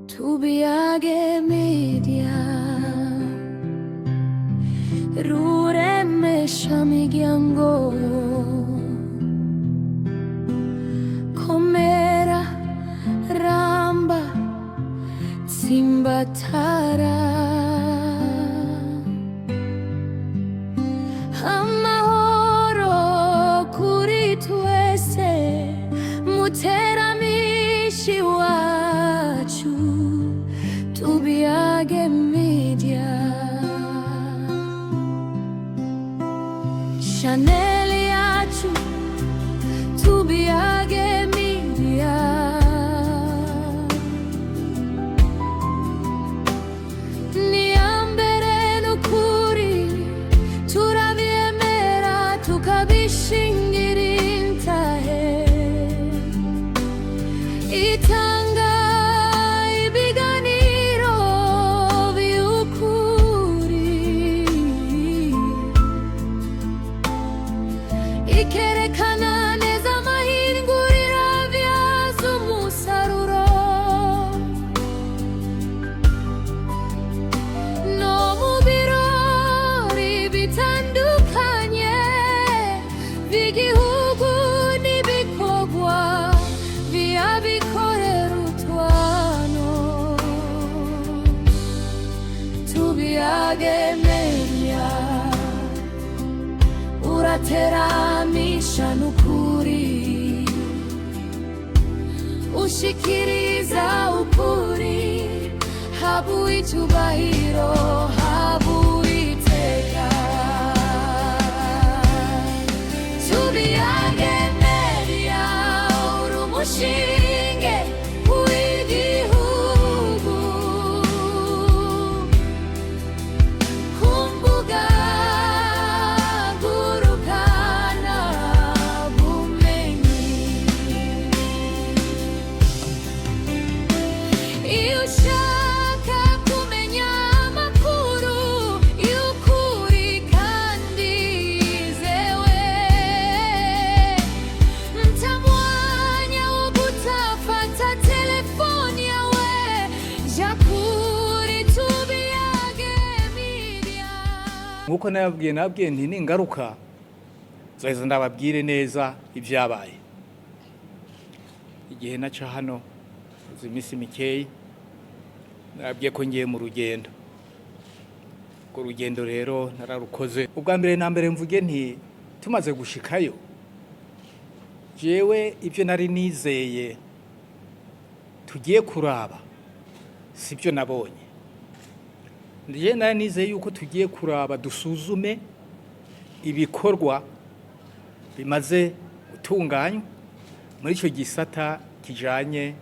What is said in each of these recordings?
tubiage media ruremesha miryango komera ramba tsimbatara amahoro kuri twese muteramishi wacu tubiage media Chanel yacu tubiage media niambere nukuri turabyemera tukabishingira intahe itanga ibiganiro by'ukuri ikerekana neza amahinguriro abyaza umusaruro no mu birori bitandukanye by'igihugu n'ibikorwa by'abikorera utwano tubiage media urateramisha nukuri ushikiriza ukuri habuye icyubahiro habuye iteka tubiage media uri umushinge w'igihugu ku mbuga ngurukana bumenyi iyo ushaka kumenya amakuru y'ukuri kandi yizewe nta mwanya wo gutafata telefoni yawe jya kuri tubiage media nkuko nababwiye nti ningaruka zoheza ndababwire neza ibyabaye igihe naca hano uzi iminsi mikeyi nababwiye ko ngiye mu rugendo urwo rugendo rero nararukoze ubwa mbere na mbere mvuge nti tumaze gushikayo jewe ibyo nari nizeye tugiye kuraba sibyo nabonye ndiye nari nizeye yuko tugiye kuraba dusuzume ibikorwa bimaze gutunganywa muri icyo gisata kijanye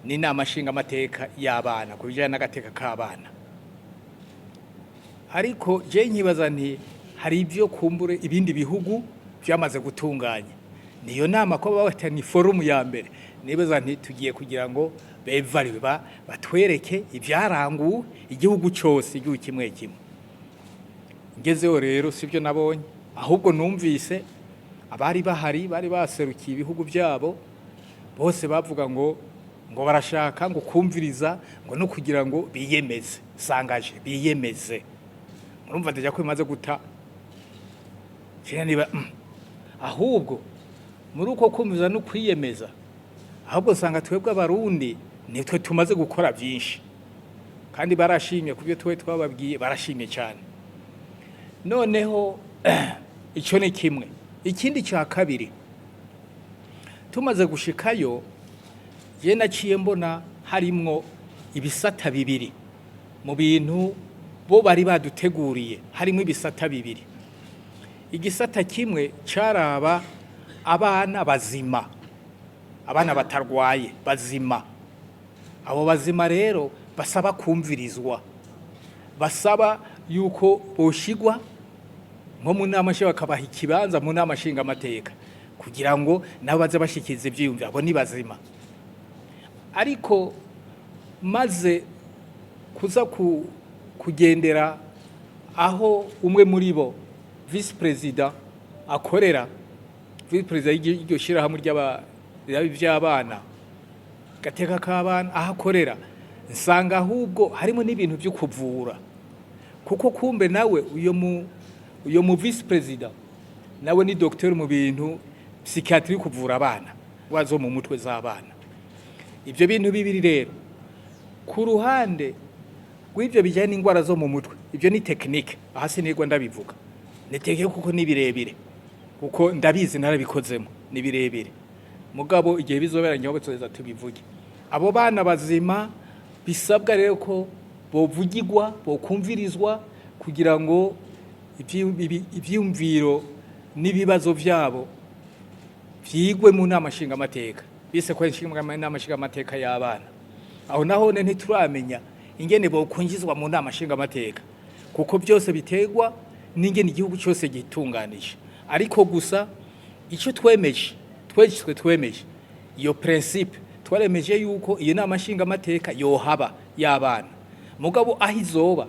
n'inama nshingamateka y'abana ku bijyanye n'agateka k'abana ariko je nkibaza nti hari ibyo kumbure ibindi bihugu byamaze gutunganya niyo nama ko babatani forum ya mbere nibaza nti tugiye kugira ngo bevariwe batwereke ibyaranguwe igihugu cyose igihugu kimwe kimwe ngezeho rero sibyo nabonye ahubwo numvise abari bahari bari baserukiye ibihugu byabo bose bavuga ngo barashaka ngo kumviriza ngo no kugira ngo biyemeze sangaje biyemeze murumva ndaje ko imaze guta niba ahubwo muri uko kumviza no kwiyemeza ahubwo sanga twebwe abarundi nitwe tumaze gukora byinshi kandi barashimye kubyo twababwiye barashimye cyane noneho icyo ni kimwe ikindi cya kabiri tumaze gushikayo je naciye mbona harimwo ibisata bibiri mu bintu bo bari baduteguriye harimo ibisata bibiri igisata kimwe caraba abana bazima abana batarwaye bazima abo bazima rero basaba kumvirizwa basaba yuko boshigwa nko mu nama bakabaha ikibanza mu nama nshingamateka kugira ngo nabo baze bashikirize ibyiyumviro abo ni bazima ariko maze kuza kugendera aho umwe muri bo vice president akorera vice president y'iryo shirahamwe ry'abana gateka k'abana aho akorera nsanga ahubwo harimo n'ibintu byo kuvura, kuko kumbe nawe uyo mu vice president nawe ni docteur mu bintu psychiatrie kuvura abana wazo mu mutwe z'abana. Ibyo bintu bibiri rero ku ruhande rw'ibyo bijyanye n'indwara zo mu mutwe, ibyo ni technique, aha sinigwa ndabivuga, ni technique kuko ni birebire, kuko ndabizi narabikozemo, ni birebire. Mugabo igihe bizoberanye aho tuza tubivuge. Abo bana bazima bisabwa rero ko bovugirwa, bokumvirizwa kugira ngo ivyumviro n'ibibazo vyabo vyigwe mu nama nshingamateka. Bise ko inama nshingamateka y'abana. Aho naho ntituramenya ingene bokunjizwa mu nama nshingamateka, kuko byose bitegwa n'ingene igihugu cyose gitunganije. Ariko gusa icyo twemeje iyo principe twaremeje yuko iyo nama nshingamateka yohaba y'abana. Mugabo aho izoba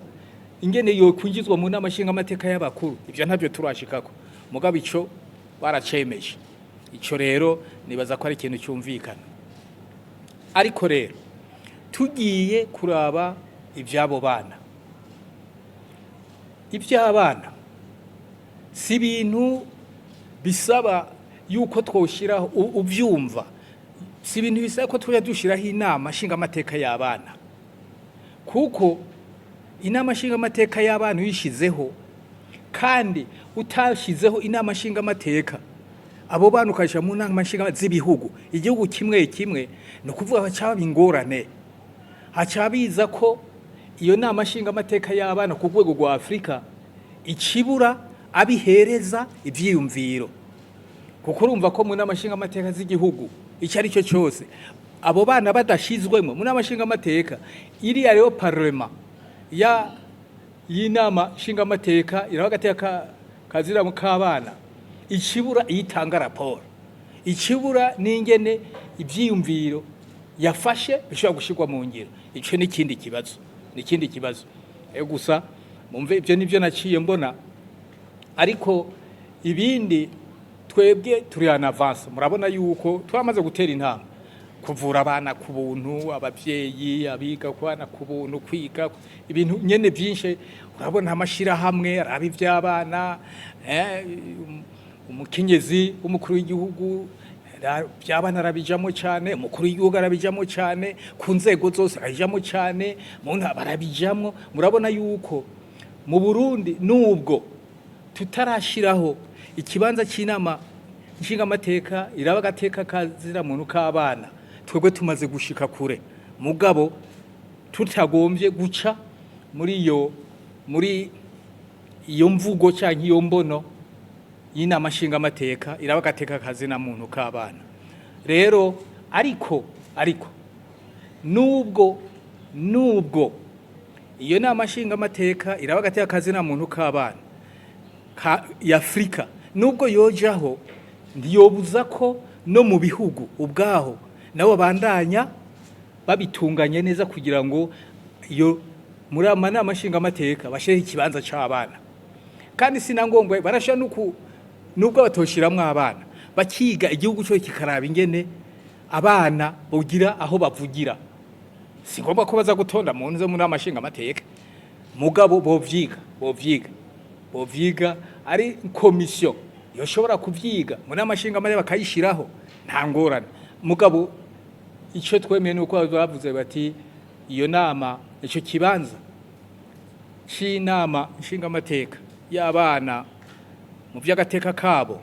ingene yo kwinjizwa mu nama nshingamateka y'abakuru, ibyo ntabyo turashikako. Mugabo ico baracemeje. Ico rero nibaza ko ari ikintu cyumvikana. Ariko rero tugiye kuraba ibyabo bana, iby'abana si ibintu bisaba yuko twoshiraho ubyumva, si ibintu bisaba ko tujya dushiraho inama nshingamateka y'abana, kuko inama nshingamateka y'abana uyishizeho kandi utashizeho inama nshingamateka abo bana ukajya mu nama nshingamateka z'ibihugu, igihugu kimwe kimwe, ni ukuvuga hacaba ingorane, hacabiza ko iyo nama nshingamateka y'abana ku rwego rwa Afurika ikibura abihereza ivyiyumviro, kuko urumva ko mu nama nshingamateka z'igihugu icyo ari cyo cyose abo bana badashizwemo mu nama nshingamateka, iriya rero parlement y'inama nshingamateka irabagateka kazira mu kabana, ikibura itanga raporo, ikibura n'ingene ivyiyumviro yafashe bishobora gushirwa mu ngiro. Ico ni ikindi kibazo, gusa mumve ibyo nivyo naciye mbona. Ariko ibindi twebwe turi en avance, murabona yuko twamaze gutera intambwe, kuvura abana ku buntu, abavyeyi abiga kwana ku buntu, kwiga ibintu nyene byinshi. Urabona amashira hamwe araba ivy'abana, umukenyezi umukuru w'igihugu byabana arabijamo cyane, umukuru w'igihugu arabijamo cyane, ku nzego zose arabijamo cyane, mu ntara arabijamo. Murabona yuko mu Burundi nubwo tutarashiraho ikibanza cy'inama nshingamateka iraba gateka kazira muntu k'abana, twebwe tumaze gushika kure. Mugabo tutagombye guca muri iyo mvugo cyangwa iyo mbono y'inama nshingamateka iraba gateka kazina muntu k'abana. Rero ariko nubwo iyo nama nshingamateka iraba gateka kazina muntu k'abana y'Afrika nubwo yojaho, ndiyobuza ko no mu bihugu ubwaho nabo bandanya babitunganye neza kugira ngo iyo muri amanama nshingamateka basheho ikibanza c'abana. Kandi sinangombwe barasha nubwo batoshiramwe abana bakiga igihugu cyo kikaraba ingene abana bogira aho bavugira. Si ngombwa ko baza gutonda mu nze muri amashinga amateka, mugabo bovyiga ari komisiyo yoshobora kuvyiga muri amashinga amateka bakayishiraho, nta ngorane. Mugabo icyo twemeye nuko bavuze bati iyo nama, icyo kibanza c'inama nshinga amateka y'abana mu by'agateka kabo,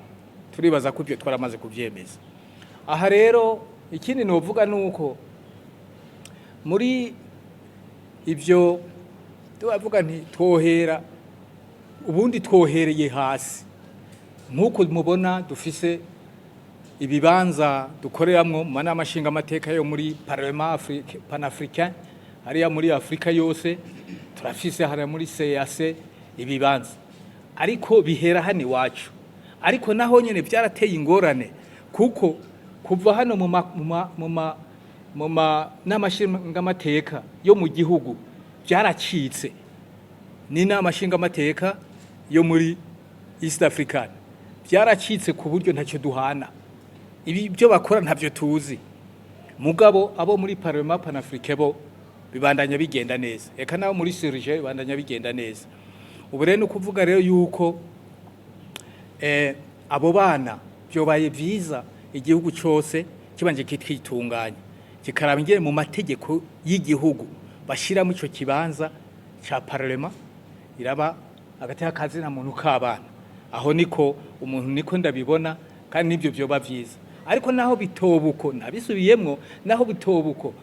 turibaza ko ibyo twaramaze kubyemeza. Aha rero ikindi novuga nuko muri ibyo tubavuga nti twohera ubundi twohereye hasi, nk'uko mubona dufise ibibanza dukoreramwo mu nama nshinga amateka yo muri Parlement panafricain hariya muri Afrika yose, turafise hariya muri CAC ibibanza, ariko bihera hano iwacu. Ariko naho nyene byarateye ingorane, kuko kuva hano mu nama nshinga amateka yo mu gihugu byaracitse, ni nama nshinga amateka yo muri East African byaracitse ku buryo ntacyo duhana, ibi byo bakora ntavyo tuzi. Mugabo abo muri Parlement panafricain bo bibandanya bigenda neza, eka naho muri Serge bibandanya bigenda neza. Ubu rero ukuvuga rero yuko abo bana byobaye vyiza igihugu cyose kibanje kitwitunganya kikaraba ingene mu mategeko y'igihugu bashiramo ico kibanza ca parlement iraba agateka kazi na muntu k'abana. Aho niko umuntu niko ndabibona, kandi nibyo byoba vyiza. Ariko naho bitobuko nabisubiyemwo, naho bitobuko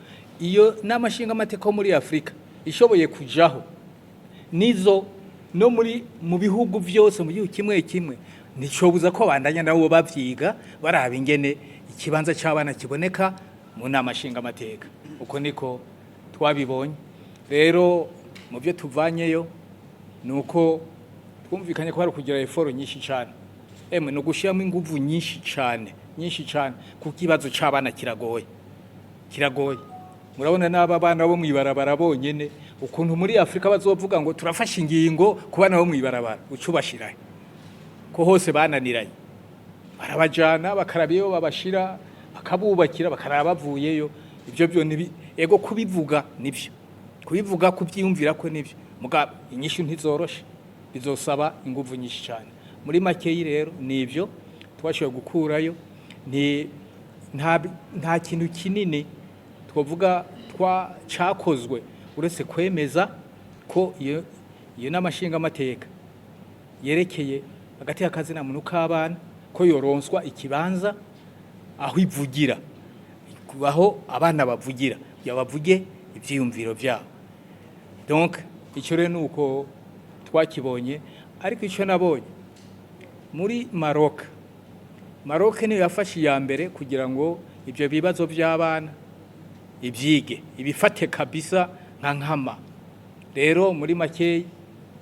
iyo n'amashingamateka muri Afrika ishoboye kujaho nizo no mu bihugu byose mu gihugu kimwe kimwe nicobuza ko bandanya nabo bavyiga baraba ingene ikibanza cy'abana kiboneka mu n'amashingamateka. Uko niko twabibonye rero mu byo tuvanyeyo nuko twumvikanye ko hari kugira effort nyinshi cyane, no gushiramo inguvu nyinshi cyane ku kibazo cy'abana kiragoye. Murabona n'aba bana bo mwibarabara bonyene ukuntu muri Afrika bazovuga ngo turafasha ingingo ku bana bo mwibarabara ucubashirahe ko hose bananiranye, barabajana bakarabiyo babashira bakabubakira bakaraba bavuyeyo. Ibyo byo ego kubivuga nivyo, kubivuga kubyiyumvira ko nivyo, muga inyishu ntizoroshe, bizosaba inguvu nyinshi cyane. Muri makeyi rero nivyo twashoboye gukurayo, nta kintu kinini twavuga cyakozwe uretse kwemeza ko iyo n'amashingamateka yerekeye hagati y'akazi na muntu k'abana ko yoronswa ikibanza aho ivugira, aho abana bavugira, yabavuge ivyiyumviro vyabo. Donc icyo rero nuko twakibonye. Ariko icyo nabonye muri Maroc niyo yafashe iya mbere kugira ngo ibyo bibazo by'abana ibyige ibifate kabisa nka nkama. Rero muri makeyi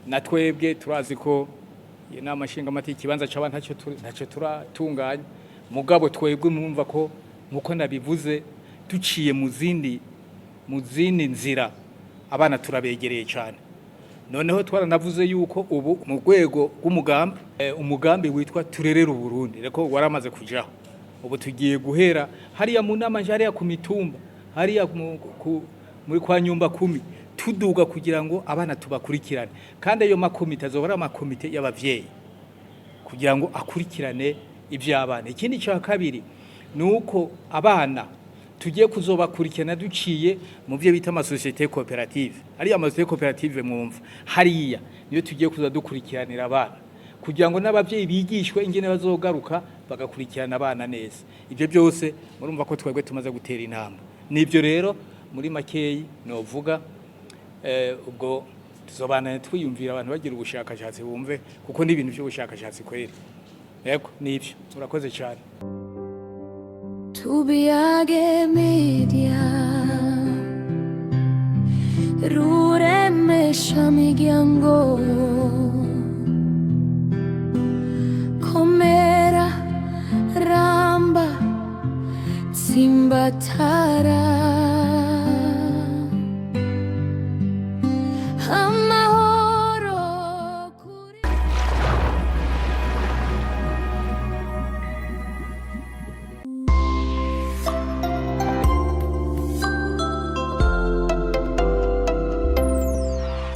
na twebwe turazi ko iyo nama nshingamateka ikibanza cy'abana ntacyo turatunganya, mugabo twebwe mwumva ko nkuko nabivuze duciye mu zindi nzira abana turabegereye cyane. Noneho twaranavuze yuko ubu mu rwego umugambi witwa turerera Burundi reko waramaze kujaho. Ubu tugiye guhera hariya mu nama hariya ku mitumba hariya muri kwa nyumba 10 tuduga kugira ngo abana tubakurikirane, kandi ayo makomite azobara amakomite y'abavyeyi kugira ngo akurikirane iby'abana. Ikindi cya kabiri nuko abana tugiye kuzobakurikirana duciye mu byo bita amasosiyete cooperative. Hariya amasosiyete cooperative mwumva hariya niyo tugiye kuza dukurikiranira abana kugira ngo n'abavyeyi bigishwe ingene bazogaruka bagakurikirana abana neza. Ibyo byose murumva ko twebwe tumaze gutera intambwe. Nibyo rero muri makeyi novuga, ubwo tuzobana twiyumvira abantu bagira ubushakashatsi bumve kuko ni ibintu by'ubushakashatsi kwera. Yego nibyo urakoze cyane. Tubiage media ruremesha miryango komera ramba tsimbatara